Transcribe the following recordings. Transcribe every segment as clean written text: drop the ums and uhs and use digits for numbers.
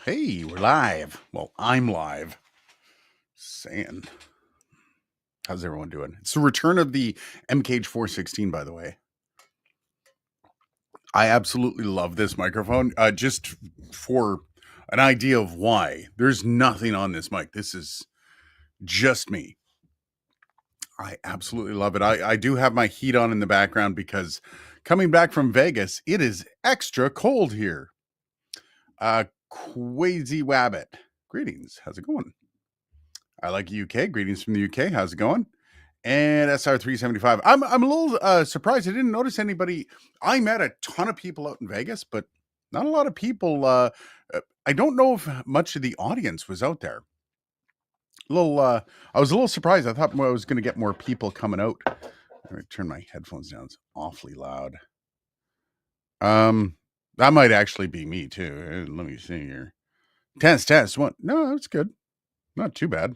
Hey, we're live. Well, I'm live. Saying, how's everyone doing? It's the return of the MKH 416, by the way. I absolutely love this microphone. Just for an idea of why, there's nothing on this mic. This is just me. I absolutely love it. I do have my heat on in the background because coming back from Vegas, it is extra cold here. Quasi Wabbit. Greetings. How's it going? I like UK. Greetings from the UK. How's it going? And SR375. I'm a little surprised. I didn't notice anybody. I met a ton of people out in Vegas, but not a lot of people. I don't know if much of the audience was out there. I was a little surprised. I thought I was going to get more people coming out. Let me turn my headphones down. It's awfully loud. That might actually be me too. Let me see here. Test. What? No, it's good. Not too bad.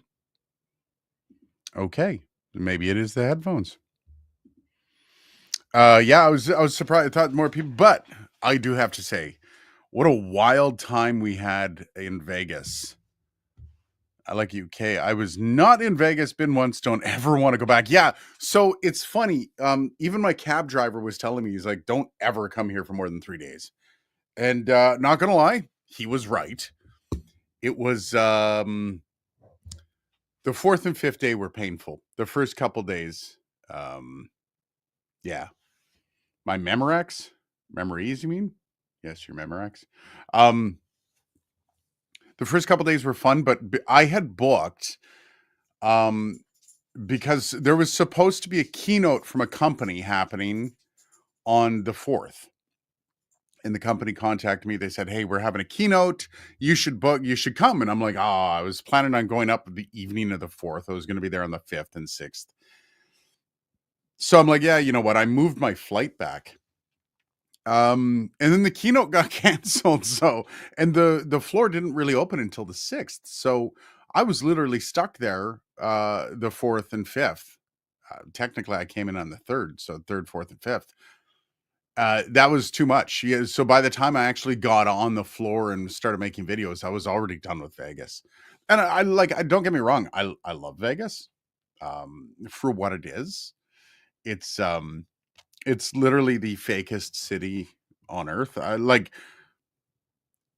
Okay. Maybe it is the headphones. Yeah, I was surprised. I thought more people, but I do have to say, what a wild time we had in Vegas. I like UK. I was not in Vegas, been once, don't ever want to go back. Yeah, so it's funny. Even my cab driver was telling me, he's like, don't ever come here for more than 3 days. And not gonna lie, he was right. It was the fourth and fifth day were painful. The first couple days, yeah. My Memorex? Memories, you mean? Yes, your Memorex. The first couple days were fun, but I had booked because there was supposed to be a keynote from a company happening on the 4th. And the company contacted me. They said, "Hey, we're having a keynote. You should book. You should come." And I'm like, "Oh, I was planning on going up the evening of the 4th. I was going to be there on the 5th and 6th." So I'm like, "Yeah, you know what? I moved my flight back." And then the keynote got canceled. So, and the floor didn't really open until the 6th. So I was literally stuck there the 4th and 5th. Technically, I came in on the 3rd, so 3rd, 4th, and 5th. That was too much. Yeah, so by the time I actually got on the floor and started making videos, I was already done with Vegas. And I like. I don't get me wrong. I love Vegas for what it is. It's it's literally the fakest city on earth. I like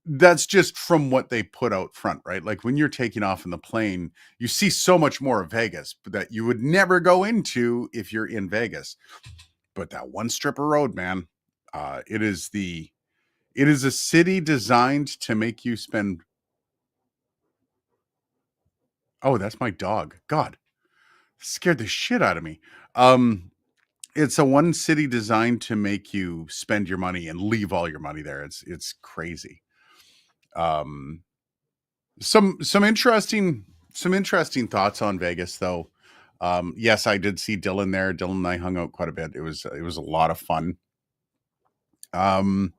that's just from what they put out front, right? Like when you're taking off in the plane, you see so much more of Vegas that you would never go into if you're in Vegas. But that one strip of road, man, it is a city designed to make you spend. Oh, that's my dog. God, scared the shit out of me. Um, it's a one city designed to make you spend your money and leave all your money there. It's crazy. Um, some interesting thoughts on Vegas though. Yes, I did see Dylan there. Dylan and I hung out quite a bit. It was a lot of fun. Um,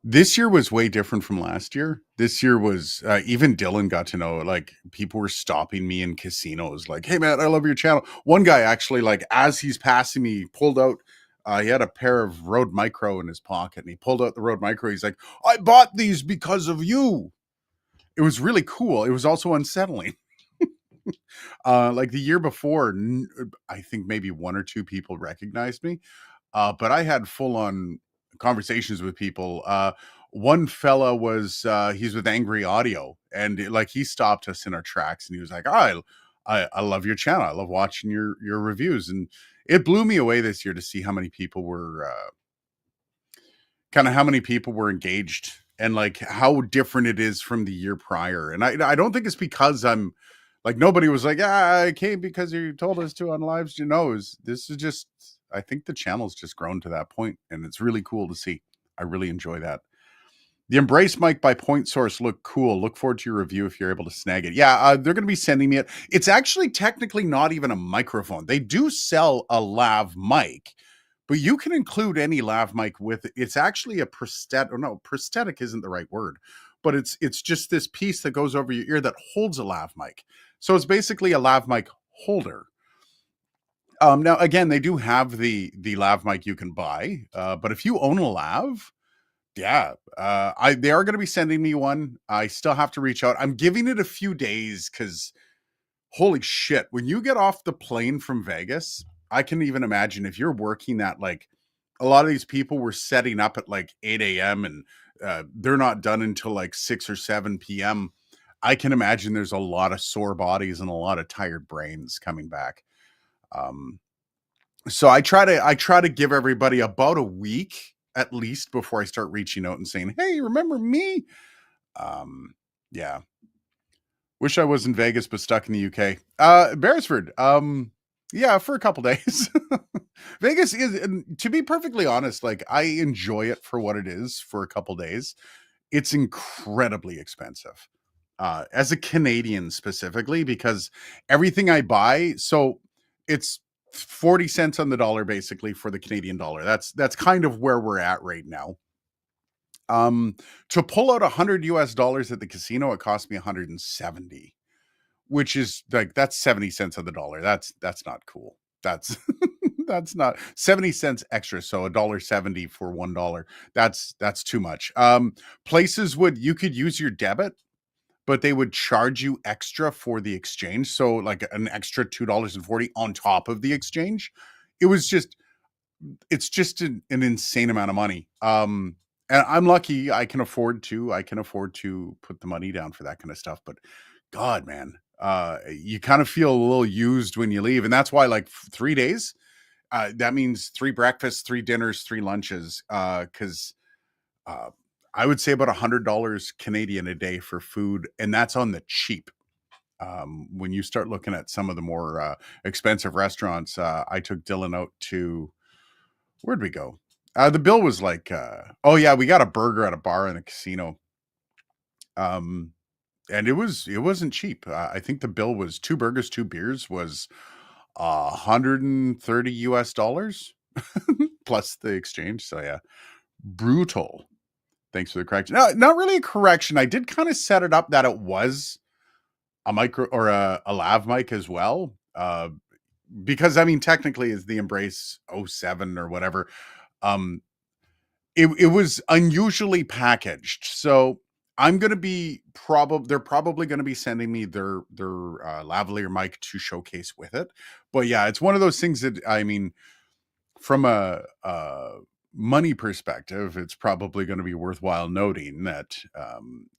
this year was way different from last year. This year was even Dylan got to know, like, people were stopping me in casinos, like, "Hey man, I love your channel." One guy actually, like, as he's passing me, pulled out. He had a pair of Rode Micro in his pocket, and he pulled out the Rode Micro. He's like, "I bought these because of you." It was really cool. It was also unsettling. Like the year before, I think maybe one or two people recognized me, but I had full on conversations with people. One fella was he's with Angry Audio, and like he stopped us in our tracks, and he was like, "Oh, I love your channel. I love watching your reviews," and it blew me away this year to see how many people were how many people were engaged and like how different it is from the year prior. And I don't think it's because I'm like, nobody was like, I came because you told us to on lives. This is just, I think the channel's just grown to that point, and it's really cool to see. I really enjoy that. The Embrace mic by Point Source look cool. Look forward to your review if you're able to snag it. Yeah, they're going to be sending me it. It's actually technically not even a microphone. They do sell a lav mic, but you can include any lav mic with it. It's actually a prosthetic. Or no, prosthetic isn't the right word, but it's just this piece that goes over your ear that holds a lav mic. So it's basically a lav mic holder. Now again, they do have the lav mic you can buy, but if you own a lav, Yeah, they are going to be sending me one. I still have to reach out. I'm giving it a few days because holy shit, when you get off the plane from Vegas, I can even imagine if you're working at like a lot of these people were setting up at like 8 a.m. and they're not done until like 6 or 7 p.m. I can imagine there's a lot of sore bodies and a lot of tired brains coming back. Um, so I try to give everybody about a week at least before I start reaching out and saying, "Hey, remember me?" Um, yeah. Wish I was in Vegas but stuck in the UK. Beresford. Yeah, for a couple days. Vegas is, to be perfectly honest, like I enjoy it for what it is for a couple days. It's incredibly expensive. As a Canadian specifically, because everything I buy, so it's 40 cents on the dollar basically for the Canadian dollar. That's kind of where we're at right now. Um, to pull out 100 US dollars at the casino, it cost me 170, which is like that's 70 cents on the dollar. That's not cool. That's that's not 70 cents extra. So $1.70 for $1. That's too much. Places would you could use your debit, but they would charge you extra for the exchange. So like an extra $2.40 on top of the exchange. It was just it's just an insane amount of money. And I'm lucky I can afford to put the money down for that kind of stuff. But God, man, you kind of feel a little used when you leave. And that's why like 3 days, that means 3 breakfasts, 3 dinners, 3 lunches. Cause uh, I would say about $100 Canadian a day for food. And that's on the cheap. When you start looking at some of the more expensive restaurants, I took Dylan out to where'd we go? The bill was like, oh yeah, we got a burger at a bar in a casino. Um, and it wasn't cheap. I think the bill was 2 burgers, 2 beers was 130 US dollars plus the exchange. So yeah, brutal. Thanks for the correction. No, not really a correction. I did kind of set it up that it was a micro or a lav mic as well. Because I mean, technically, is the Embrace '07 or whatever. Um, it was unusually packaged. So I'm gonna be they're probably gonna be sending me their lavalier mic to showcase with it. But yeah, it's one of those things that I mean, from a money perspective, it's probably going to be worthwhile noting that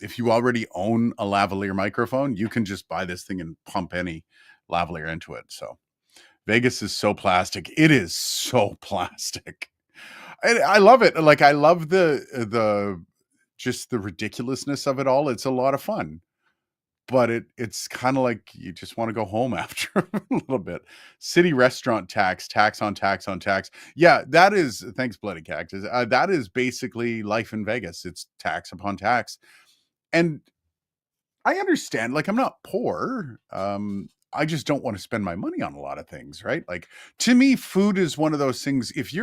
if you already own a lavalier microphone, you can just buy this thing and pump any lavalier into it. So Vegas is so plastic. It is so plastic. I love it. Like I love the just the ridiculousness of it all. It's a lot of fun, but it's kind of like you just want to go home after a little bit. City restaurant tax, tax on tax on tax. Yeah, that is thanks, Bloody Cactus. That is basically life in Vegas. It's tax upon tax, and I understand. Like I'm not poor. I just don't want to spend my money on a lot of things, right? Like to me, food is one of those things. If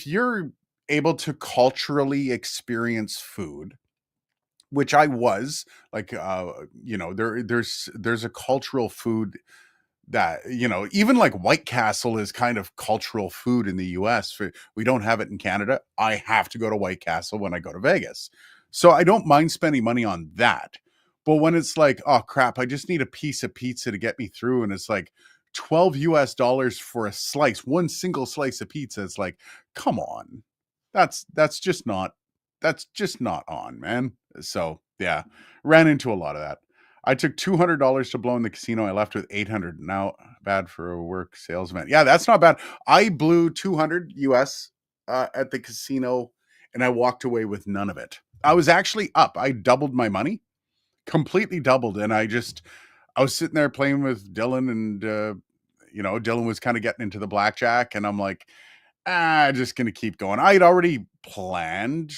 you're able to culturally experience food, which I was like, there's a cultural food that even like White Castle is kind of cultural food in the US. We don't have it in Canada. I have to go to White Castle when I go to Vegas. So I don't mind spending money on that. But when it's like, oh crap, I just need a piece of pizza to get me through and it's like 12 US dollars for a slice, one single slice of pizza, it's like, come on. That's just not on, man. So, yeah, ran into a lot of that. I took $200 to blow in the casino. I left with 800. Now, bad for a work sales event. Yeah, that's not bad. I blew 200 US at the casino and I walked away with none of it. I was actually up. I doubled my money, completely doubled. And I was sitting there playing with Dylan and, Dylan was kind of getting into the blackjack. And I'm like, just going to keep going. I'd already planned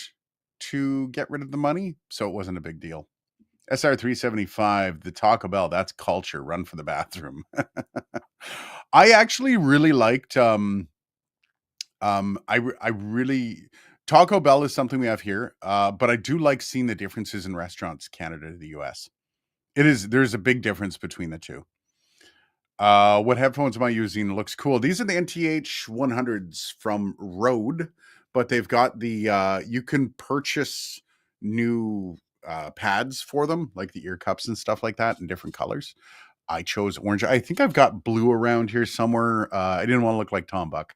to get rid of the money, so it wasn't a big deal. SR 375, the Taco Bell, that's culture. Run for the bathroom. I actually really liked I really Taco Bell is something we have here, but I do like seeing the differences in restaurants Canada to the US. There's a big difference between the two. What headphones am I using? Looks cool. These are the NTH 100s from Rode but they've got the you can purchase new pads for them, like the ear cups and stuff like that in different colors. I chose orange. I think I've got blue around here somewhere. I didn't want to look like Tom Buck,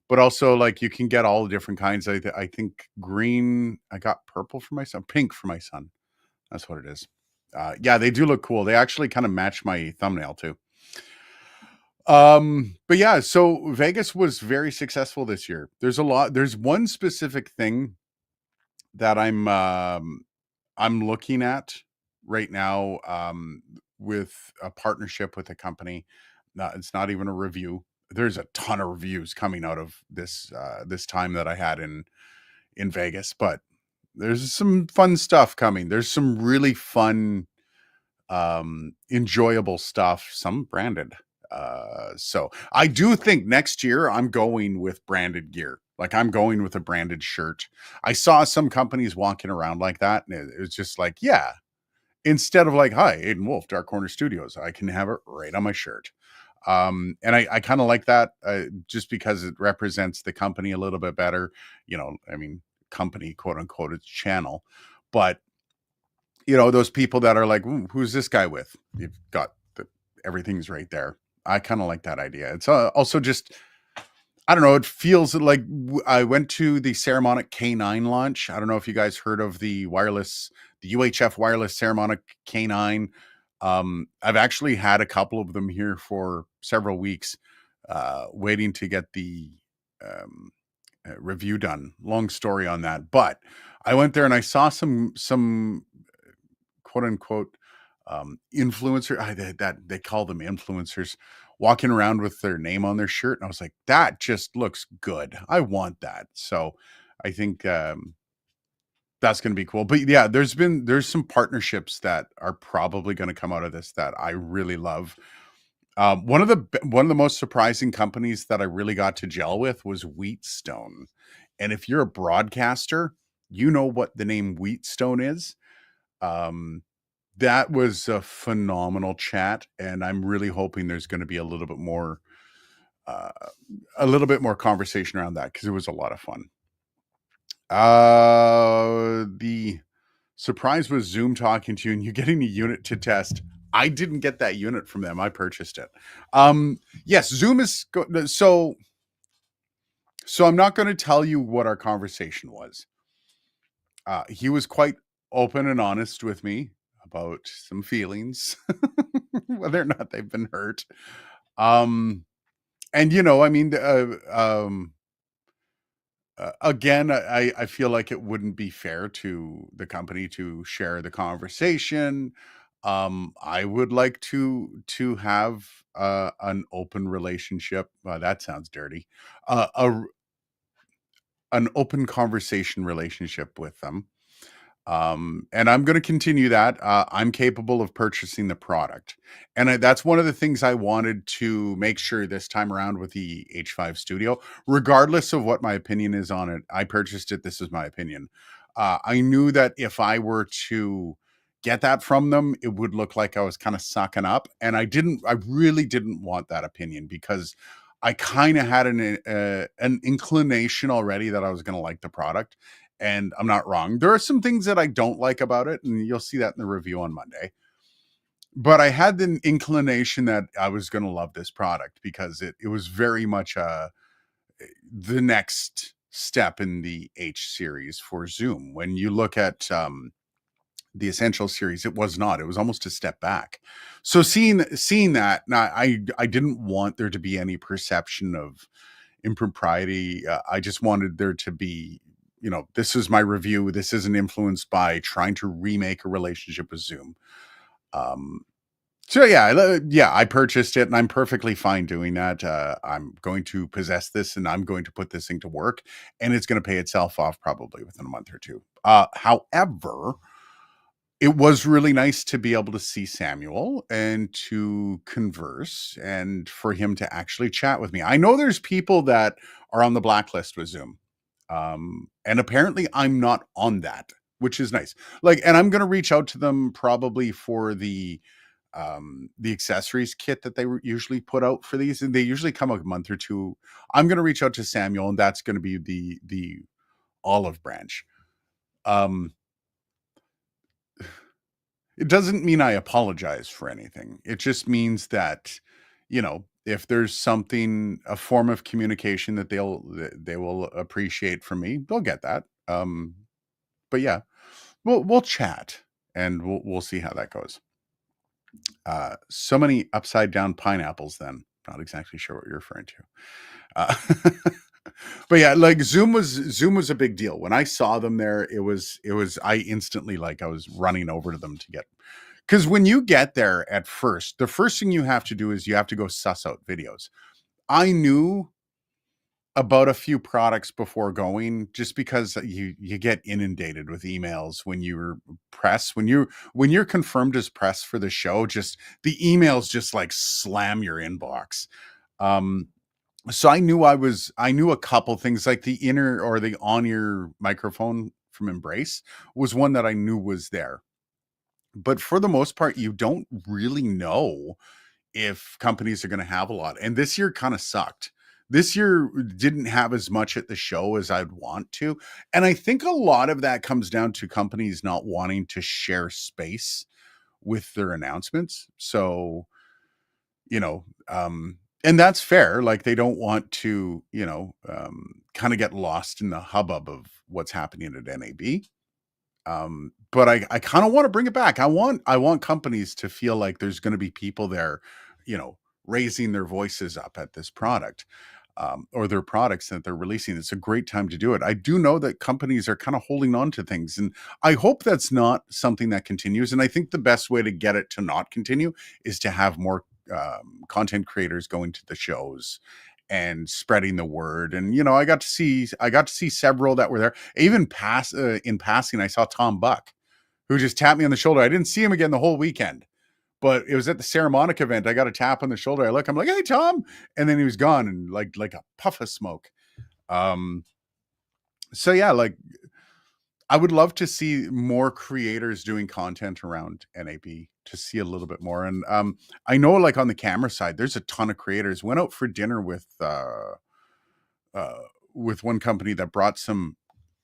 but also like you can get all the different kinds. I think green. I got purple for my son, pink for my son. That's what it is. Yeah, they do look cool. They actually kind of match my thumbnail too. But yeah, so Vegas was very successful this year. There's one specific thing that I'm looking at right now, with a partnership with a company. It's not even a review. There's a ton of reviews coming out of this time that I had in Vegas, but there's some fun stuff coming. There's some really fun, enjoyable stuff, some branded. So I do think next year I'm going with branded gear. Like I'm going with a branded shirt. I saw some companies walking around like that, and it was just like, yeah, instead of like, hi, Aiden Wolf, Dark Corner Studios, I can have it right on my shirt. And I kind of like that, just because it represents the company a little bit better. I mean, company, quote unquote, it's channel, but those people that are like, who's this guy with? You've got everything's right there. I kind of like that idea. It's also just, I don't know. It feels like I went to the Ceramonic K9 launch. I don't know if you guys heard of the UHF wireless Ceramonic K9. I've actually had a couple of them here for several weeks, waiting to get the review done. Long story on that, but I went there and I saw some quote unquote influencer, that they call them influencers, walking around with their name on their shirt, and I was like, that just looks good. I want that. So I think that's going to be cool. But yeah, there's some partnerships that are probably going to come out of this that I really love. One of the most surprising companies that I really got to gel with was Wheatstone. And if you're a broadcaster, you know what the name Wheatstone is. That was a phenomenal chat, and I'm really hoping there's going to be uh, a little bit more conversation around that, because it was a lot of fun. The surprise was Zoom talking to you and you getting a unit to test. I didn't get that unit from them. I purchased it. Yes, Zoom is so I'm not going to tell you what our conversation was. He was quite open and honest with me about some feelings, whether or not they've been hurt. And I mean, again, I feel like it wouldn't be fair to the company to share the conversation. I would like to have an open relationship. That sounds dirty. An open conversation relationship with them. And I'm going to continue that. I'm capable of purchasing the product. And that's one of the things I wanted to make sure this time around with the H5 Studio, regardless of what my opinion is on it. I purchased it. This is my opinion. I knew that if I were to get that from them, it would look like I was kind of sucking up. And I really didn't want that opinion, because I kind of had an inclination already that I was going to like the product. And I'm not wrong. There are some things that I don't like about it, and you'll see that in the review on Monday. But I had the inclination that I was going to love this product, because it was very much the next step in the H series for Zoom. When you look at the Essential series, it was not. It was almost a step back. So seeing that, now I didn't want there to be any perception of impropriety. I just wanted there to be, this is my review. This isn't influenced by trying to remake a relationship with Zoom. So yeah, I purchased it, and I'm perfectly fine doing that. I'm going to possess this, and I'm going to put this thing to work, and it's going to pay itself off probably within a month or two. However, it was really nice to be able to see Samuel and to converse, and for him to actually chat with me. I know there's people that are on the blacklist with Zoom. And apparently I'm not on that, which is nice. And I'm going to reach out to them probably for the the accessories kit that they usually put out for these, and they usually come a month or two. I'm going to reach out to Samuel, and that's going to be the olive branch. It doesn't mean I apologize for anything. It just means that, if there's something, a form of communication that they will appreciate from me, they'll get that. But yeah, we'll chat and we'll see how that goes. So many upside down pineapples. Then not exactly sure what you're referring to. Uh, but yeah, like Zoom was a big deal when I saw them there. It was I instantly, like, I was running over to them to get, because when you get there at first, the first thing you have to do is you have to go suss out videos. I knew about a few products before going, just because you get inundated with emails when you're press, when you're confirmed as press for the show, just the emails just like slam your inbox. So I knew a couple things, like the inner or the on-ear microphone from Embrace was one that I knew was there. But for the most part, you don't really know if companies are going to have a lot. And this year kind of sucked. This year didn't have as much at the show as I'd want to. And I think a lot of that comes down to companies not wanting to share space with their announcements. So, you know, and that's fair. Like, they don't want to, kind of get lost in the hubbub of what's happening at NAB. But I kind of want to bring it back. I want companies to feel like there's going to be people there, raising their voices up at this product, or their products that they're releasing. It's a great time to do it. I do know that companies are kind of holding on to things, and I hope that's not something that continues. And I think the best way to get it to not continue is to have more content creators going to the shows and spreading the word. And I got to see several that were there. Even in passing, I saw Tom Buck, who just tapped me on the shoulder. I didn't see him again the whole weekend, but it was at the Ceremonic event. I got a tap on the shoulder. I'm like, "Hey, Tom," and then he was gone, and like a puff of smoke. So yeah, like, I would love to see more creators doing content around NAB, to see a little bit more. And I know, like, on the camera side, there's a ton of creators. Went out for dinner with one company that brought some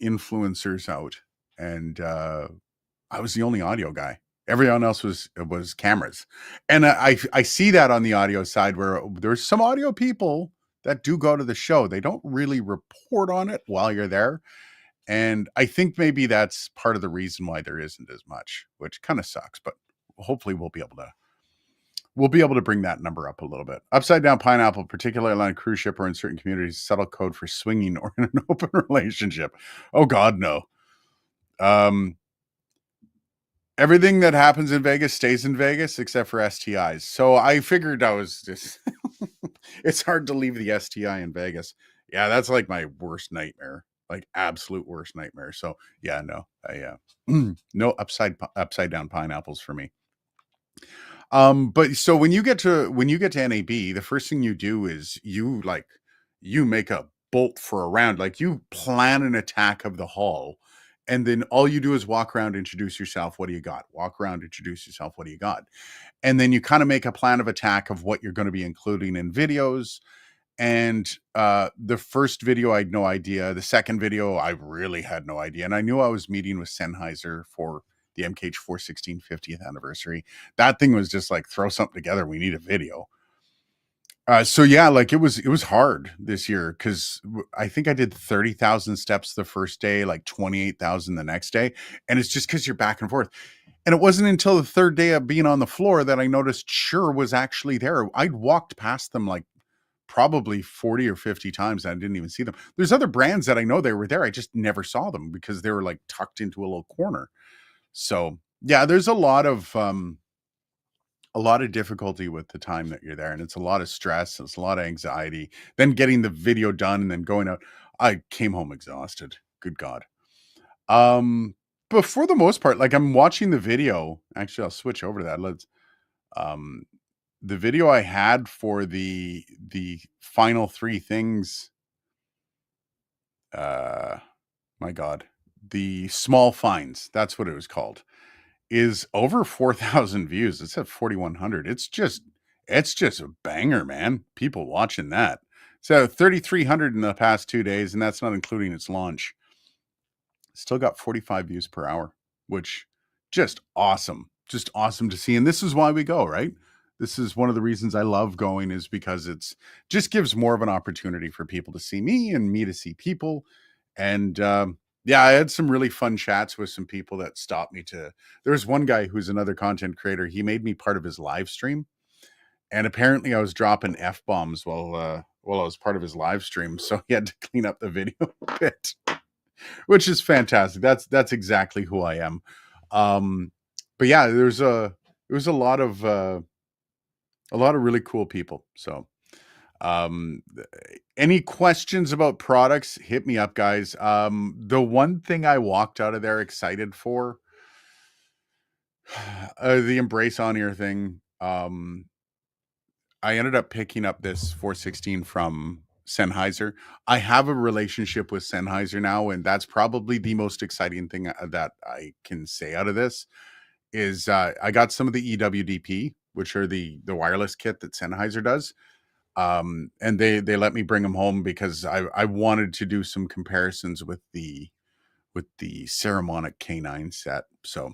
influencers out, and I was the only audio guy. Everyone else was cameras, and I see that on the audio side, where there's some audio people that do go to the show. They don't really report on it while you're there, and I think maybe that's part of the reason why there isn't as much, which kind of sucks. But hopefully we'll be able to bring that number up a little bit. Upside down pineapple, particularly on a cruise ship or in certain communities, subtle code for swinging or in an open relationship. Oh God, no. Everything that happens in Vegas stays in Vegas except for STIs. So I figured I was just it's hard to leave the STI in Vegas. Yeah, that's like my worst nightmare. Like, absolute worst nightmare. So yeah, no. No upside down pineapples for me. But so when you get to NAB, the first thing you do is you make a bolt for a round. Like, you plan an attack of the hall, and then all you do is walk around, introduce yourself. What do you got? Walk around, introduce yourself. What do you got? And then you kind of make a plan of attack of what you're going to be including in videos. And the first video, I had no idea. The second video, I really had no idea. And I knew I was meeting with Sennheiser for the MKH 416 50th anniversary. That thing was just like, throw something together. We need a video. So yeah, like, it was hard this year, because I think I did 30,000 steps the first day, like 28,000 the next day. And it's just because you're back and forth. And it wasn't until the third day of being on the floor that I noticed Shure was actually there. I'd walked past them like probably 40 or 50 times, and I didn't even see them. There's other brands that I know they were there. I just never saw them because they were like tucked into a little corner. So yeah, there's a lot of difficulty with the time that you're there, and it's a lot of stress. It's a lot of anxiety. Then getting the video done and then going out. I came home exhausted. Good God. But for the most part, like, I'm watching the video. Actually, I'll switch over to that. Um, the video I had for the final three things. My God, the small finds. That's what it was called. is over 4,000 views. It's at 4,100. It's just a banger, man. People watching that. So 3,300 in the past 2 days, and that's not including its launch. Still got 45 views per hour, which just awesome. Just awesome to see. And this is why we go, right? This is one of the reasons I love going, is because it's just gives more of an opportunity for people to see me and me to see people. And yeah, I had some really fun chats with some people that stopped me to. There's one guy who's another content creator. He made me part of his live stream, and apparently I was dropping f bombs while I was part of his live stream, so he had to clean up the video a bit, which is fantastic. That's exactly who I am. But yeah, there was a lot of really cool people. So um any questions about products, hit me up, guys. The one thing I walked out of there excited for, the Embrace on ear thing. I ended up picking up this 416 from Sennheiser. I have a relationship with Sennheiser now, and that's probably the most exciting thing that I can say out of this is I got some of the EWDP, which are the wireless kit that Sennheiser does. And they let me bring them home because I wanted to do some comparisons with the Ceramonic K9 set. So,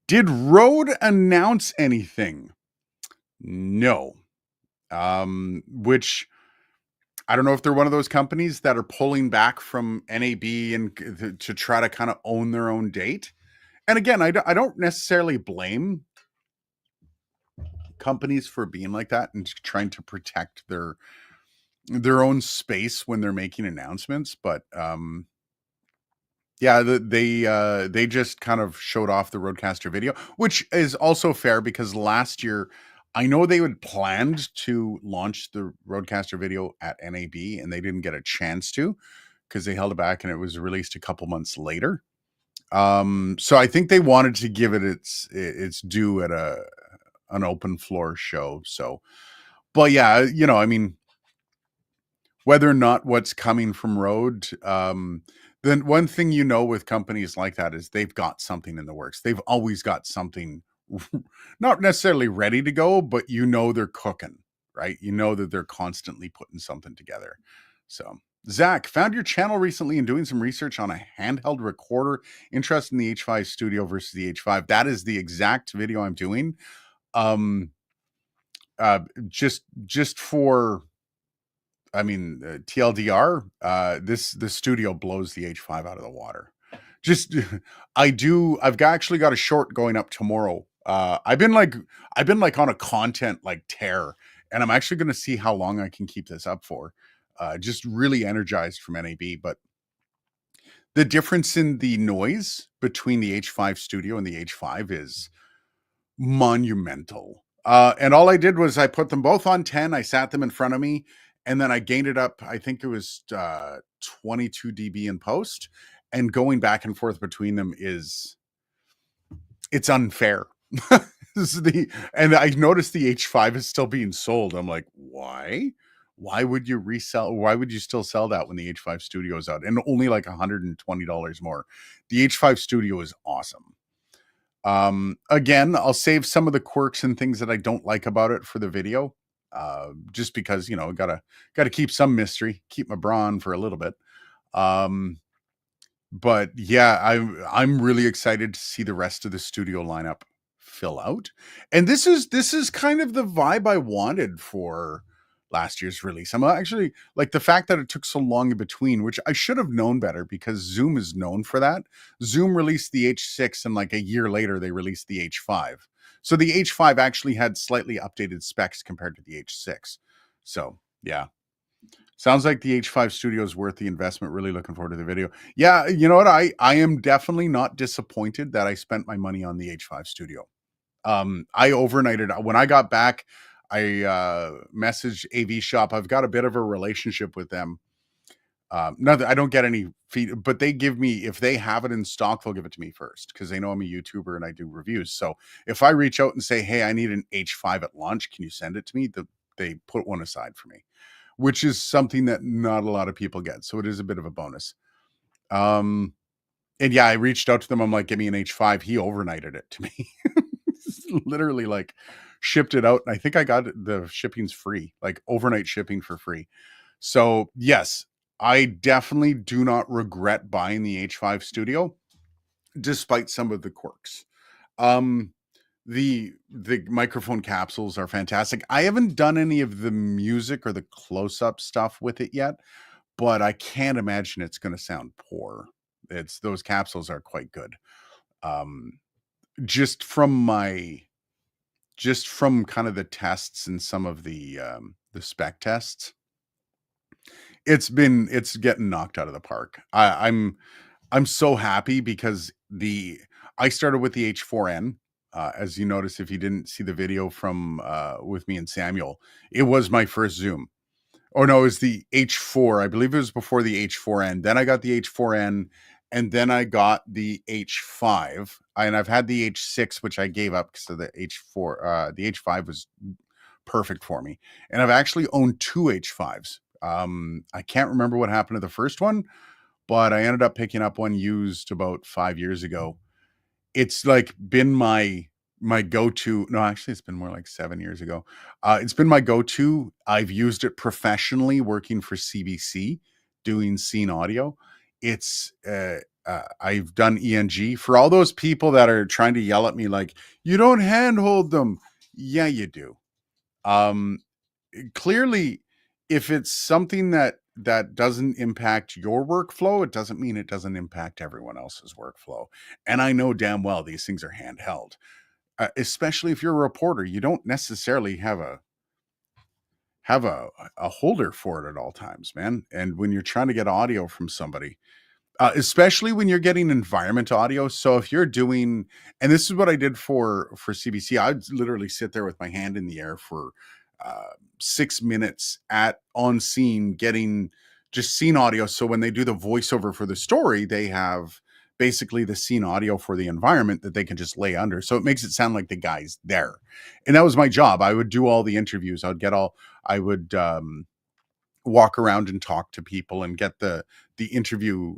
did Rode announce anything? No. Which I don't know if they're one of those companies that are pulling back from NAB and to try to kind of own their own date. And again, I don't necessarily blame companies for being like that and trying to protect their own space when they're making announcements. But yeah, they just kind of showed off the Rodecaster video, which is also fair because last year I know they had planned to launch the Rodecaster video at NAB and they didn't get a chance to because they held it back and it was released a couple months later. So I think they wanted to give it its due at an open floor show. So, but yeah, I mean, whether or not what's coming from Rode, then one thing with companies like that is they've got something in the works. They've always got something not necessarily ready to go, but they're cooking, right? You know that they're constantly putting something together. So, Zach, found your channel recently and doing some research on a handheld recorder. Interest in the H5 Studio versus the H5. That is the exact video I'm doing. Um, just for TLDR, the studio blows the H5 out of the water. Just I've actually got a short going up tomorrow. I've been on a content like tear, and I'm actually going to see how long I can keep this up for. Just really energized from NAB, but the difference in the noise between the H5 Studio and the H5 is monumental. And all I did was I put them both on 10. I sat them in front of me, and then I gained it up. I think it was 22 dB in post. And going back and forth between them it's unfair. And I noticed the H5 is still being sold. I'm like, why? Why would you resell? Why would you still sell that when the H5 Studio is out and only like $120 more? The H5 Studio is awesome. Again, I'll save some of the quirks and things that I don't like about it for the video. Just because, gotta keep some mystery, keep my brawn for a little bit. But yeah, I'm really excited to see the rest of the studio lineup fill out. And this is kind of the vibe I wanted for last year's release. I'm actually like the fact that it took so long in between, which I should have known better because Zoom is known for that. Zoom released the H6 and like a year later they released the H5. So the H5 actually had slightly updated specs compared to the H6. So, yeah. Sounds like the H5 Studio is worth the investment. Really looking forward to the video. Yeah, you know what? I am definitely not disappointed that I spent my money on the H5 Studio. I overnighted. When I got back, I messaged AV Shop. I've got a bit of a relationship with them. Not that I don't get any feed, but they give me, if they have it in stock, they'll give it to me first because they know I'm a YouTuber and I do reviews. So if I reach out and say, hey, I need an H5 at launch, can you send it to me? They put one aside for me, which is something that not a lot of people get. So it is a bit of a bonus. And yeah, I reached out to them. I'm like, give me an H5. He overnighted it to me. Literally like shipped it out. And I think I got the shipping's free, like overnight shipping for free. So yes, I definitely do not regret buying the H5 Studio, despite some of the quirks. Um, the microphone capsules are fantastic. I haven't done any of the music or the close-up stuff with it yet, but I can't imagine it's going to sound poor. It's those capsules are quite good. Um, just from my just from kind of the tests and some of the spec tests, it's getting knocked out of the park. I'm so happy because I started with the H4n. As you notice, if you didn't see the video from with me and Samuel, it was my first Zoom. Or no, it was the H4. I believe it was before the H4n. Then I got the H4n, and then I got the H5. And I've had the H6, which I gave up because of the H4. The H5 was perfect for me. And I've actually owned two H5s. I can't remember what happened to the first one, but I ended up picking up one used about 5 years ago. It's like been my go-to. No, actually, it's been more like 7 years ago. It's been my go-to. I've used it professionally working for CBC, doing scene audio. It's I've done ENG for all those people that are trying to yell at me like you don't handhold them. Yeah, you do. Um, Clearly, if it's something that doesn't impact your workflow, it doesn't mean it doesn't impact everyone else's workflow. And I know damn well these things are handheld, especially if you're a reporter. You don't necessarily have a holder for it at all times, man. And when you're trying to get audio from somebody, especially when you're getting environment audio. So if you're doing, and this is what I did for CBC, I'd literally sit there with my hand in the air for 6 minutes at on scene, getting just scene audio. So when they do the voiceover for the story, they have basically the scene audio for the environment that they can just lay under. So it makes it sound like the guy's there. And that was my job. I would do all the interviews. I would walk around and talk to people and get the interview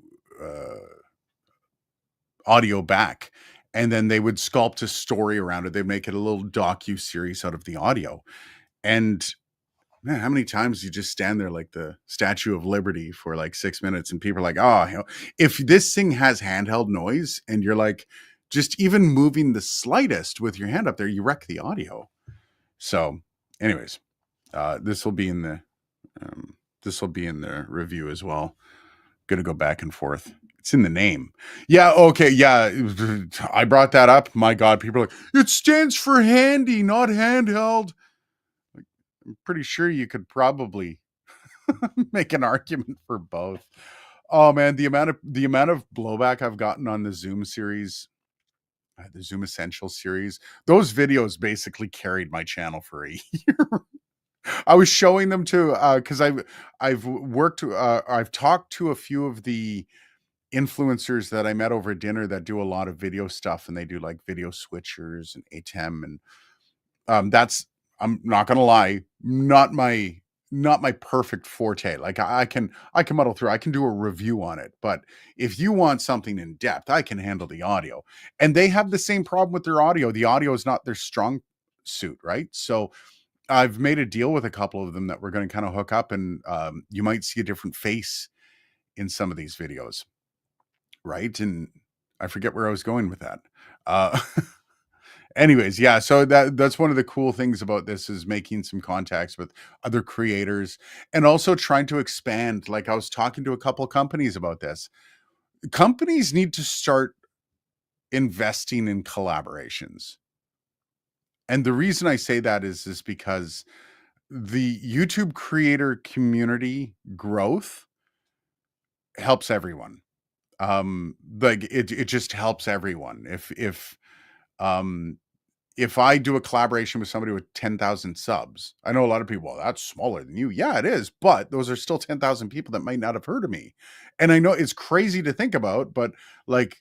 audio back, and then they would sculpt a story around it. They'd make it a little docu-series out of the audio. And man, how many times you just stand there like the Statue of Liberty for like 6 minutes and people are like, oh, if this thing has handheld noise and you're like just even moving the slightest with your hand up there, you wreck the audio. So anyways, this will be in the review as well. Gonna go back and forth. It's in the name. Yeah, okay, yeah. I brought that up. My God, people are like, it stands for handy, not handheld. I'm pretty sure you could probably make an argument for both. Oh man, the amount of blowback I've gotten on the Zoom series, the Zoom Essential series, those videos basically carried my channel for a year. I was showing them to because I've talked to a few of the influencers that I met over dinner that do a lot of video stuff, and they do like video switchers and ATEM, and that's, I'm not gonna lie, not my perfect forte. Like I can muddle through. I can do a review on it, but if you want something in depth, I can handle the audio. And they have the same problem with their audio. The audio is not their strong suit, right? So I've made a deal with a couple of them that we're going to kind of hook up, and you might see a different face in some of these videos, right? And I forget where I was going with that. Uh, anyways, yeah. So that's one of the cool things about this is making some contacts with other creators and also trying to expand. Like I was talking to a couple of companies about this. Companies need to start investing in collaborations. And the reason I say that is because the YouTube creator community growth helps everyone. Like it just helps everyone. Um if I do a collaboration with somebody with 10,000 subs, I know a lot of people, well, that's smaller than you. Yeah, it is, but those are still 10,000 people that might not have heard of me. And I know it's crazy to think about, but like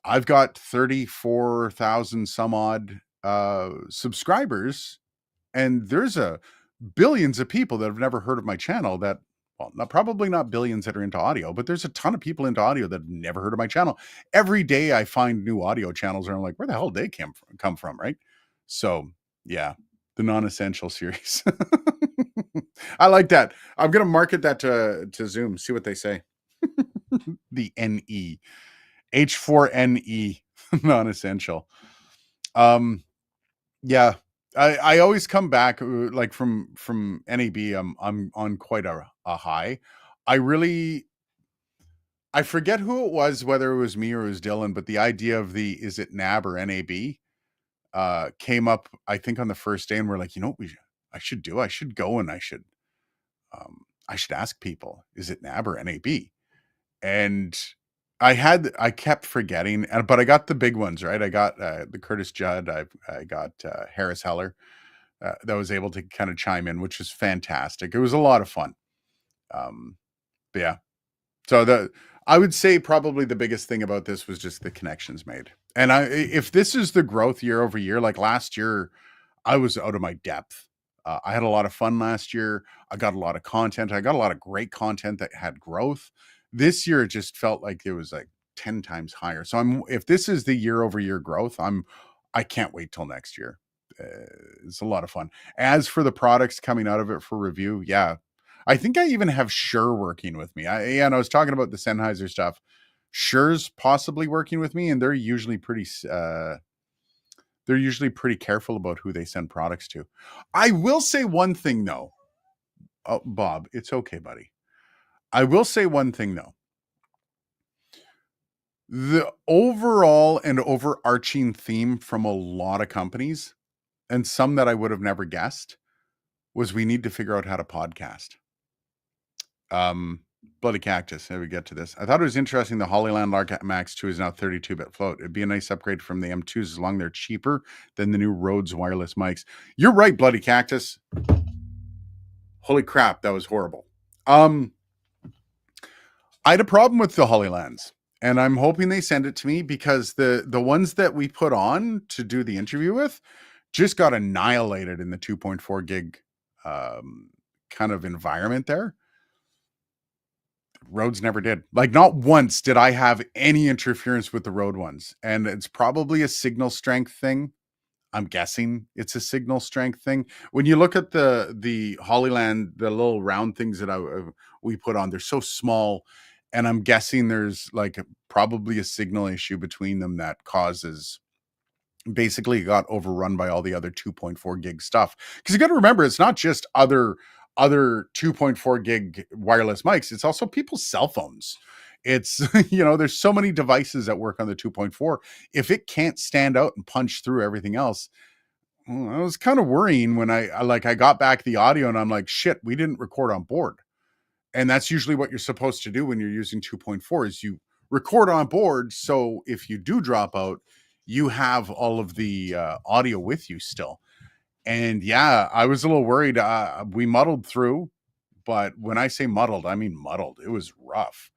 I've got 34,000 some odd subscribers, and there's a billions of people that have never heard of my channel that well, probably not billions that are into audio, but there's a ton of people into audio that have never heard of my channel. Every day I find new audio channels and I'm like, where the hell did they come from, right? So yeah, the non-essential series. I like that. I'm gonna market that to Zoom, see what they say. The NE. H4NE, non-essential. Yeah. I always come back like from NAB. I'm on quite a high. I forget who it was, whether it was me or it was Dylan, but the idea of the is it NAB or NAB came up, I think, on the first day, and we're like, you know what I should do? I should go and I should ask people, is it NAB or NAB? And I kept forgetting, but I got the big ones, right? I got the Curtis Judd, I got Harris Heller that was able to kind of chime in, which was fantastic. It was a lot of fun. But yeah, so I would say probably the biggest thing about this was just the connections made. And if this is the growth year over year, like last year, I was out of my depth. I had a lot of fun last year. I got a lot of content. I got a lot of great content that had growth. This year, it just felt like it was like 10 times higher. So if this is the year over year growth, I can't wait till next year. It's a lot of fun. As for the products coming out of it for review, yeah, I think I even have Shure working with me. And I was talking about the Sennheiser stuff. Shure's possibly working with me, and they're usually pretty careful about who they send products to. I will say one thing though. Oh, Bob, it's okay, buddy. I will say one thing though. The overall and overarching theme from a lot of companies, and some that I would have never guessed, was we need to figure out how to podcast. Bloody Cactus. How we get to this? I thought it was interesting. The Hollyland Lark Max 2 is now 32-bit float. It'd be a nice upgrade from the M2s as long as they're cheaper than the new Rhodes wireless mics. You're right, Bloody Cactus. Holy crap, that was horrible. I had a problem with the Hollylands, and I'm hoping they send it to me because the ones that we put on to do the interview with just got annihilated in the 2.4 gig kind of environment there. Rhodes never did. Like, not once did I have any interference with the Rode ones. And it's probably a signal strength thing. I'm guessing it's a signal strength thing. When you look at the Hollyland, the little round things that we put on, they're so small. And I'm guessing there's like probably a signal issue between them that causes basically got overrun by all the other 2.4 gig stuff. Because you got to remember, it's not just other 2.4 gig wireless mics, it's also people's cell phones. It's there's so many devices that work on the 2.4. If it can't stand out and punch through everything else, I was kind of worrying when I got back the audio and I'm like, shit, we didn't record on board. And that's usually what you're supposed to do when you're using 2.4 is you record on board, so if you do drop out, you have all of the audio with you still. And yeah, I was a little worried. We muddled through, but when I say muddled, I mean muddled. It was rough.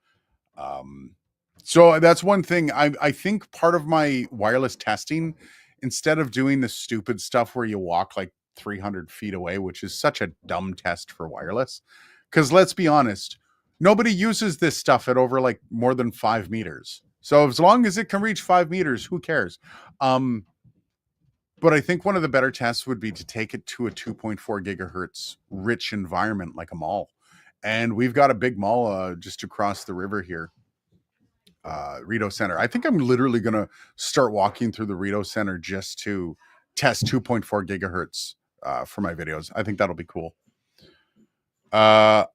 So that's one thing. I think part of my wireless testing, instead of doing the stupid stuff where you walk like 300 feet away, which is such a dumb test for wireless, because let's be honest, nobody uses this stuff at over like more than 5 meters. So as long as it can reach 5 meters, who cares? But I think one of the better tests would be to take it to a 2.4 gigahertz rich environment like a mall. And we've got a big mall just across the river here, Rito Center. I think I'm literally going to start walking through the Rito Center just to test 2.4 gigahertz for my videos. I think that'll be cool. How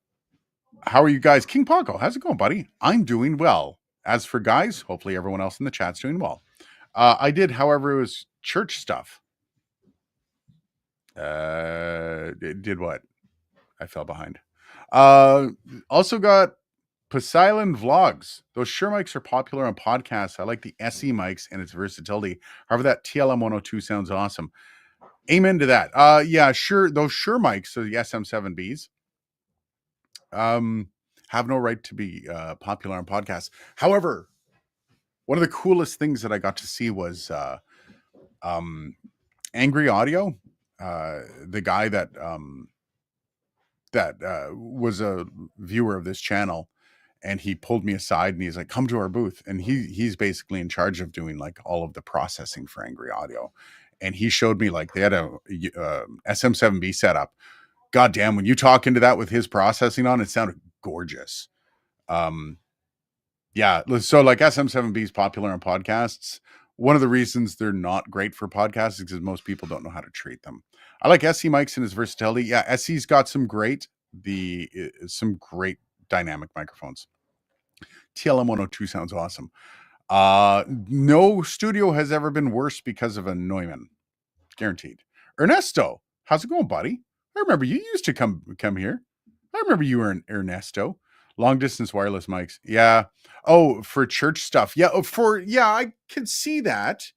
are you guys? King Paco, how's it going, buddy? I'm doing well. As for guys, hopefully everyone else in the chat's doing well. I did, however, it was church stuff. Did what? I fell behind. Also got Poseidon Vlogs. Those Shure mics are popular on podcasts. I like the SE mics and its versatility. However, that TLM 102 sounds awesome. Amen to that. Yeah, sure. Those Shure mics, so the SM7Bs, have no right to be popular on podcasts. However, one of the coolest things that I got to see was Angry Audio, the guy that that was a viewer of this channel, and he pulled me aside and he's like, "Come to our booth." And he's basically in charge of doing like all of the processing for Angry Audio. And he showed me like they had a SM7B setup. God damn, when you talk into that with his processing on, it sounded gorgeous. Yeah, so like SM7B is popular on podcasts. One of the reasons they're not great for podcasts is because most people don't know how to treat them. I like SE mics and his versatility. Yeah, SE's got some great dynamic microphones. TLM 102 sounds awesome. No studio has ever been worse because of a Neumann. Guaranteed. Ernesto, how's it going, buddy? I remember you used to come here. I remember you were an Ernesto. Long distance wireless mics. Yeah. Oh, for church stuff. Yeah. I can see that.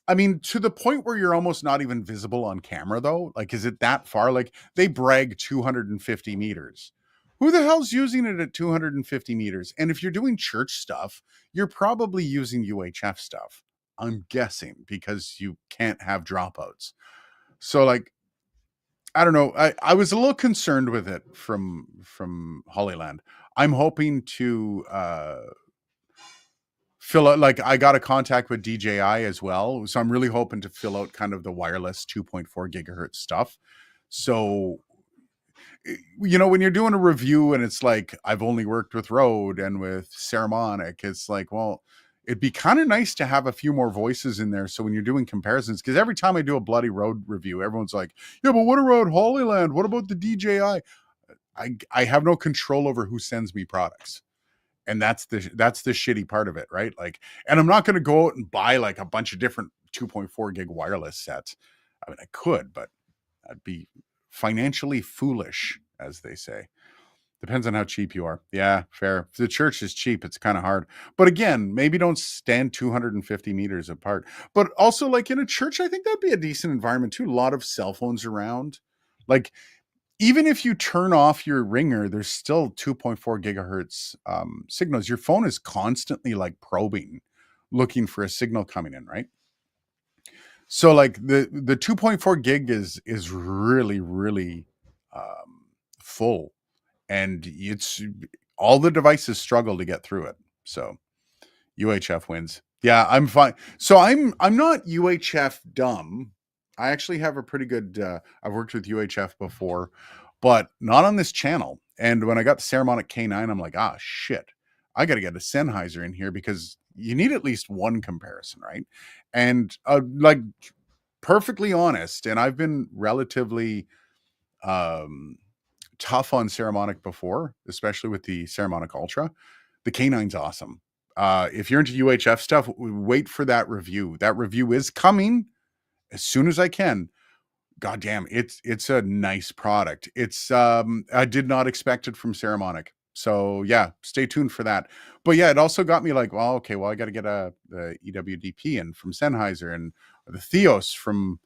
I mean, to the point where you're almost not even visible on camera, though. Like, is it that far? Like, they brag 250 meters. Who the hell's using it at 250 meters? And if you're doing church stuff, you're probably using UHF stuff. I'm guessing, because you can't have dropouts. So, like, I don't know. I was a little concerned with it from Hollyland. I'm hoping to fill out, like, I got a contact with DJI as well, so I'm really hoping to fill out kind of the wireless 2.4 gigahertz stuff. So, when you're doing a review and it's like, I've only worked with Rode and with Ceramonic, it's like, well, it'd be kind of nice to have a few more voices in there. So when you're doing comparisons, because every time I do a bloody Rode review, everyone's like, yeah, but what about Holyland? What about the DJI? I have no control over who sends me products. And that's the shitty part of it, right? Like, and I'm not going to go out and buy like a bunch of different 2.4 gig wireless sets. I mean, I could, but I'd be financially foolish, as they say. Depends on how cheap you are. Yeah, fair. If the church is cheap, it's kind of hard. But again, maybe don't stand 250 meters apart. But also, like, in a church, I think that'd be a decent environment too. A lot of cell phones around. Like, even if you turn off your ringer, there's still 2.4 gigahertz signals. Your phone is constantly like probing, looking for a signal coming in, right? So like the 2.4 gig is really, really full, and it's all the devices struggle to get through it. So UHF wins. Yeah, I'm fine. So I'm not UHF dumb. I actually have a pretty good I've worked with UHF before, but not on this channel. And when I got the Ceramonic K9, I'm like, shit. I got to get a Sennheiser in here, because you need at least one comparison, right? And like, perfectly honest, and I've been relatively tough on Ceramonic before, especially with the Ceramonic Ultra. The K9's awesome. If you're into UHF stuff, wait for that review. That review is coming as soon as I can. God damn, it's a nice product. It's I did not expect it from Ceramonic. So yeah, stay tuned for that. But yeah, it also got me like, well, okay, well, I got to get the EWDP in from Sennheiser, and the Theos from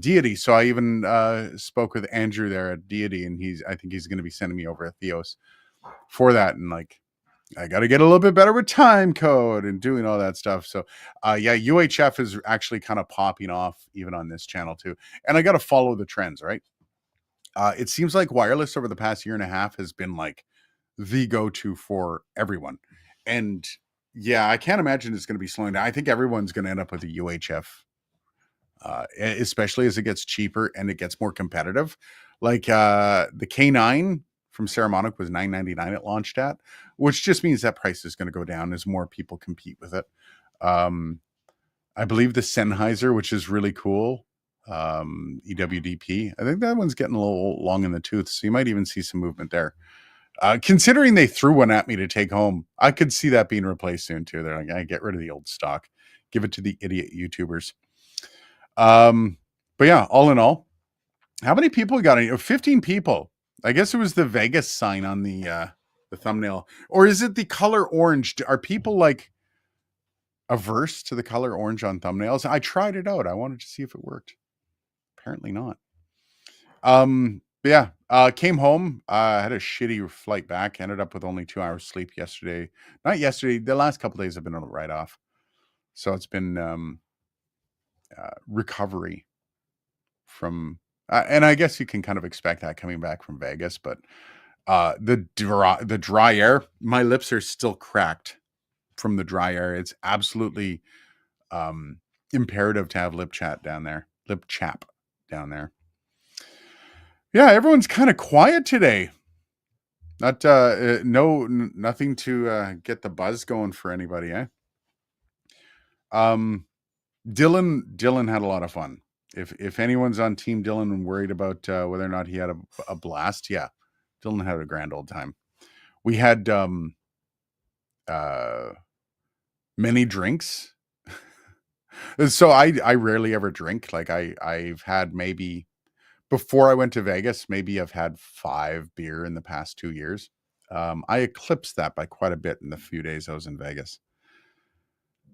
Deity. So I even spoke with Andrew there at Deity, and I think he's going to be sending me over a Theos for that. And like, I got to get a little bit better with time code and doing all that stuff. So, yeah, UHF is actually kind of popping off even on this channel too. And I got to follow the trends, right? It seems like wireless over the past year and a half has been like the go-to for everyone. And yeah, I can't imagine it's going to be slowing down. I think everyone's going to end up with a UHF, especially as it gets cheaper and it gets more competitive. Like the K9 from Ceramonic was $999 it launched at, which just means that price is going to go down as more people compete with it. I believe the Sennheiser, which is really cool, EWDP, I think that one's getting a little long in the tooth, so you might even see some movement there. Considering they threw one at me to take home, I could see that being replaced soon too. They're like, I get rid of the old stock, give it to the idiot YouTubers. But yeah, all in all, how many people got it? 15 people. I guess it was the Vegas sign on the thumbnail. Or is it the color orange? Are people like averse to the color orange on thumbnails? I tried it out. I wanted to see if it worked. Apparently not. But yeah, came home, had a shitty flight back, ended up with only 2 hours sleep yesterday. Not yesterday, the last couple days have been on a write-off. So it's been recovery from And I guess you can kind of expect that coming back from Vegas, but the dry air, my lips are still cracked from the dry air. It's absolutely um, imperative to have lip chap down there. Yeah, everyone's kind of quiet today. Not nothing to get the buzz going for anybody, eh? Um, Dylan had a lot of fun. If anyone's on Team Dylan and worried about whether or not he had a blast, yeah, Dylan had a grand old time. We had uh, many drinks. So I rarely ever drink. Like I've had maybe before I went to Vegas, maybe I've had 5 beer in the past 2 years. I eclipsed that by quite a bit in the few days I was in Vegas.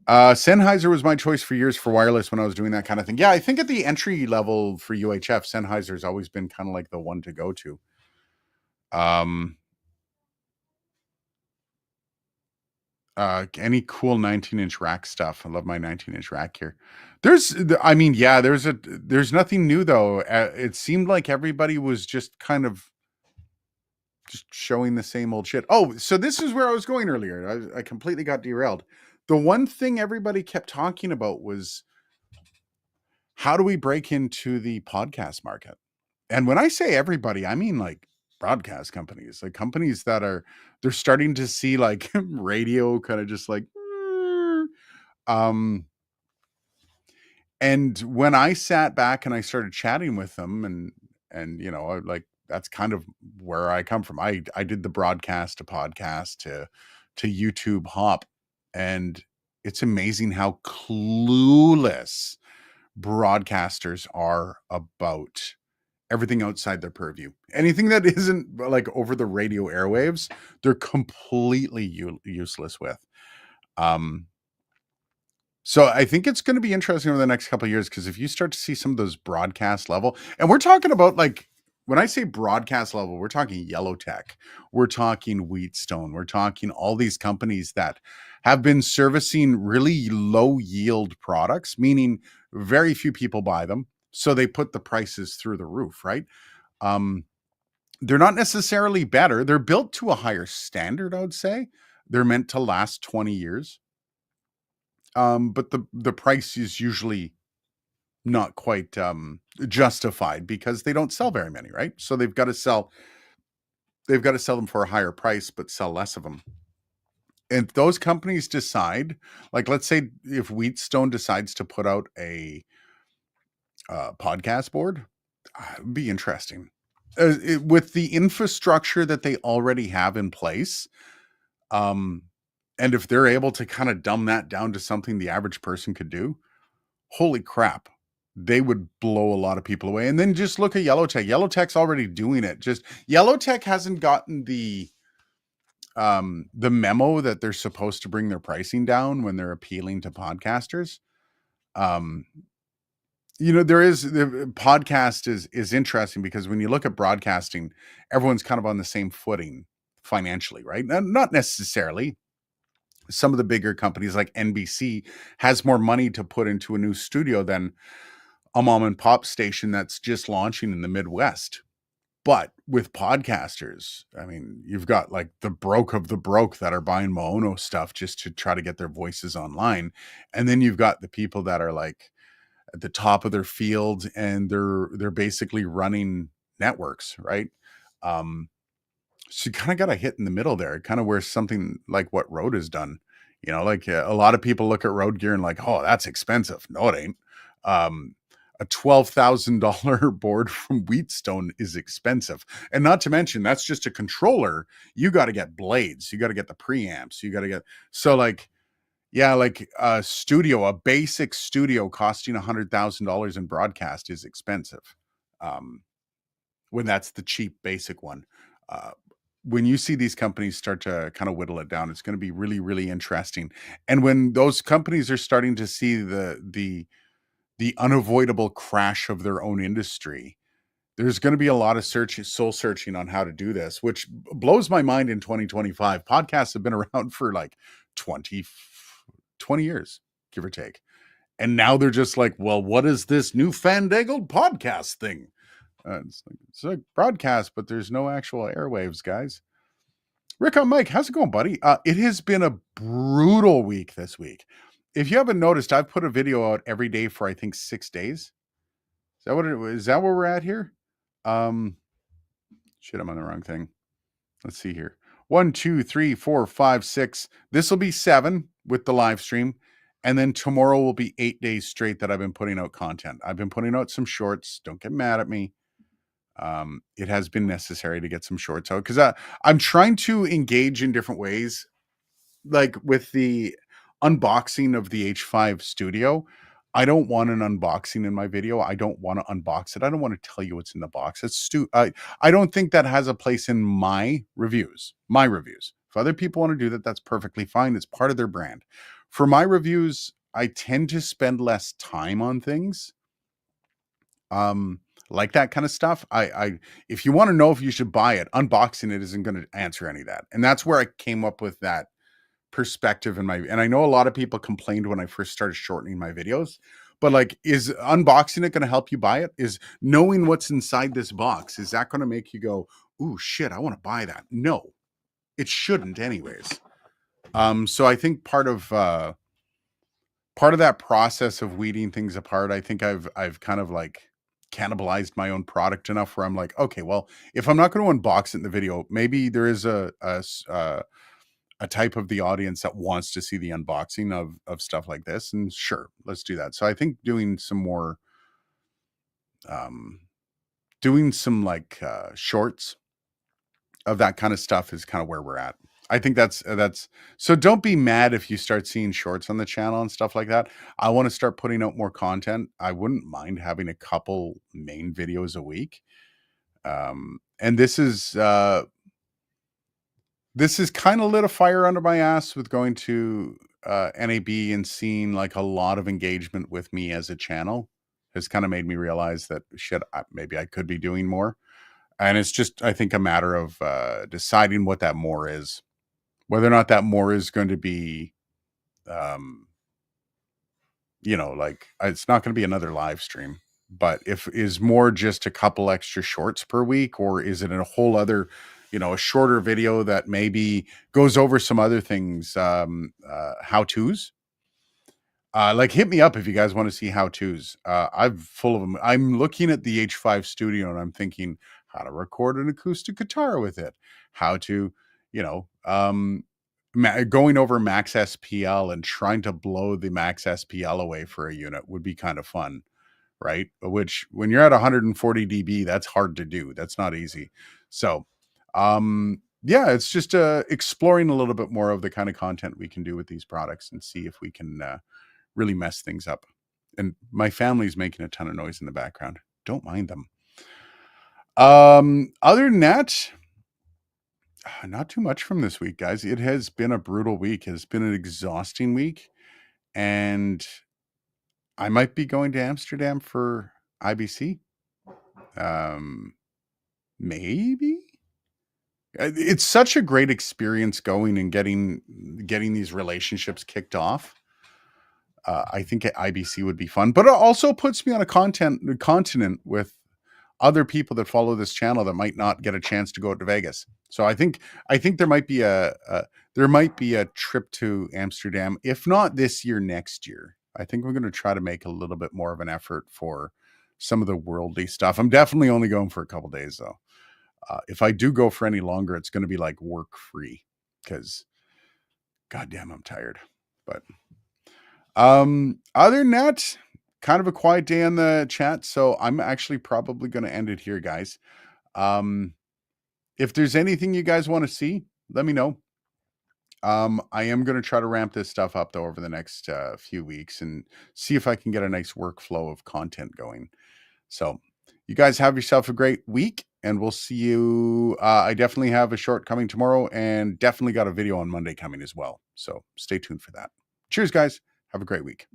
Sennheiser was my choice for years for wireless when I was doing that kind of thing. Yeah, I think at the entry level for UHF, Sennheiser's always been kind of like the one to go to. Um, any cool 19-inch rack stuff. I love my 19-inch rack here. I mean, yeah, there's nothing new though. It seemed like everybody was just kind of just showing the same old shit. Oh, so this is where I was going earlier. I completely got derailed. The one thing everybody kept talking about was how do we break into the podcast market? And when I say everybody, I mean like broadcast companies, like companies that they're starting to see like radio kind of just like um and when I sat back and I started chatting with them and like that's kind of where I come from. I did the broadcast to podcast to YouTube hop, and it's amazing how clueless broadcasters are about everything outside their purview. Anything that isn't like over the radio airwaves, they're completely useless with. Um, so I think it's going to be interesting over the next couple of years because if you start to see some of those broadcast level, and we're talking about like when I say broadcast level, we're talking Yellow Tech, we're talking Wheatstone, we're talking all these companies that have been servicing really low yield products, meaning very few people buy them. So they put the prices through the roof, right? Um, they're not necessarily better. They're built to a higher standard, I would say. They're meant to last 20 years. But the price is usually not quite justified because they don't sell very many, right? So they've got to sell them for a higher price, but sell less of them. And those companies decide, like let's say if Wheatstone decides to put out a podcast board, it'd be interesting. With the infrastructure that they already have in place, um, and if they're able to kind of dumb that down to something the average person could do, holy crap, they would blow a lot of people away. And then just look at Yellow Tech. Yellow Tech's already doing it. Just Yellow Tech hasn't gotten the memo that they're supposed to bring their pricing down when they're appealing to podcasters. Um, there is the podcast is interesting because when you look at broadcasting, everyone's kind of on the same footing financially, right? Not necessarily. Some of the bigger companies like NBC has more money to put into a new studio than a mom and pop station that's just launching in the Midwest. But with podcasters, I mean, you've got like the broke of the broke that are buying Moono stuff just to try to get their voices online. And then you've got the people that are like at the top of their field and they're basically running networks, right? Um, so you kind of got a hit in the middle there, kind of where something like what Rode has done. Like a lot of people look at Rode gear and like, oh, that's expensive. No, it ain't. Um, a $12,000 board from Wheatstone is expensive. And not to mention, that's just a controller. You got to get blades. You got to get the preamps. You got to get, so like, yeah, like a basic studio costing $100,000 in broadcast is expensive. Um, when that's the cheap basic one. Uh, when you see these companies start to kind of whittle it down, it's going to be really, really interesting. And when those companies are starting to see the unavoidable crash of their own industry, there's going to be a lot of soul searching on how to do this, which blows my mind in 2025. Podcasts have been around for like 20 years, give or take. And now they're just like, well, what is this new fandangled podcast thing? It's a broadcast, but there's no actual airwaves, guys. Rick on Mike, how's it going, buddy? It has been a brutal week this week. If you haven't noticed, I've put a video out every day for I think 6 days. Is that what it is? That where we're at here? Shit, I'm on the wrong thing. Let's see here. 1, 2, 3, 4, 5, 6. This will be 7 with the live stream. And then tomorrow will be 8 days straight that I've been putting out content. I've been putting out some shorts. Don't get mad at me. It has been necessary to get some shorts out because I'm trying to engage in different ways. Like with the unboxing of the H5 Studio, I don't want an unboxing in my video. I don't want to unbox it. I don't want to tell you what's in the box. I don't think that has a place in my reviews. My reviews. If other people want to do that, that's perfectly fine. It's part of their brand. For my reviews, I tend to spend less time on things. Like that kind of stuff. If you want to know if you should buy it, unboxing it isn't going to answer any of that. And that's where I came up with that perspective and I know a lot of people complained when I first started shortening my videos, but like, is unboxing it going to help you buy it? Is knowing what's inside this box, is that going to make you go, ooh, shit, I want to buy that? No, it shouldn't anyways. So I think part of that process of weeding things apart, I think I've kind of like cannibalized my own product enough where I'm like, okay, well, if I'm not going to unbox it in the video, maybe there is a type of the audience that wants to see the unboxing of stuff like this, and sure, let's do that. So I think doing some more like shorts of that kind of stuff is kind of where we're at. I think that's so don't be mad if you start seeing shorts on the channel and stuff like that. I want to start putting out more content. I wouldn't mind having a couple main videos a week. And this is kind of lit a fire under my ass with going to NAB and seeing like a lot of engagement with me as a channel has kind of made me realize that shit, maybe I could be doing more. And it's just, I think, a matter of deciding what that more is. Whether or not that more is going to be, like it's not going to be another live stream, but if is more just a couple extra shorts per week, or is it a whole other, a shorter video that maybe goes over some other things, how-tos? Like hit me up if you guys want to see how-tos. I'm full of them. I'm looking at the H5 Studio and I'm thinking how to record an acoustic guitar with it, how to, going over max SPL and trying to blow the max SPL away for a unit would be kind of fun, right? Which when you're at 140 dB, that's hard to do. That's not easy. So, yeah, it's just exploring a little bit more of the kind of content we can do with these products and see if we can really mess things up. And my family's making a ton of noise in the background. Don't mind them. Other than that, not too much from this week, guys. It has been a brutal week. It has been an exhausting week. And I might be going to Amsterdam for IBC. Maybe. It's such a great experience going and getting these relationships kicked off. I think IBC would be fun, but it also puts me on a continent with other people that follow this channel that might not get a chance to go to Vegas. So I think there might be a trip to Amsterdam, if not this year, next year. I think we're going to try to make a little bit more of an effort for some of the worldly stuff. I'm definitely only going for a couple days though. If I do go for any longer, it's going to be like work free because goddamn, I'm tired. But other than that, kind of a quiet day on the chat. So I'm actually probably going to end it here, guys. If there's anything you guys want to see, let me know. I am going to try to ramp this stuff up though over the next few weeks and see if I can get a nice workflow of content going. So you guys have yourself a great week and we'll see you. I definitely have a short coming tomorrow and definitely got a video on Monday coming as well. So stay tuned for that. Cheers, guys. Have a great week.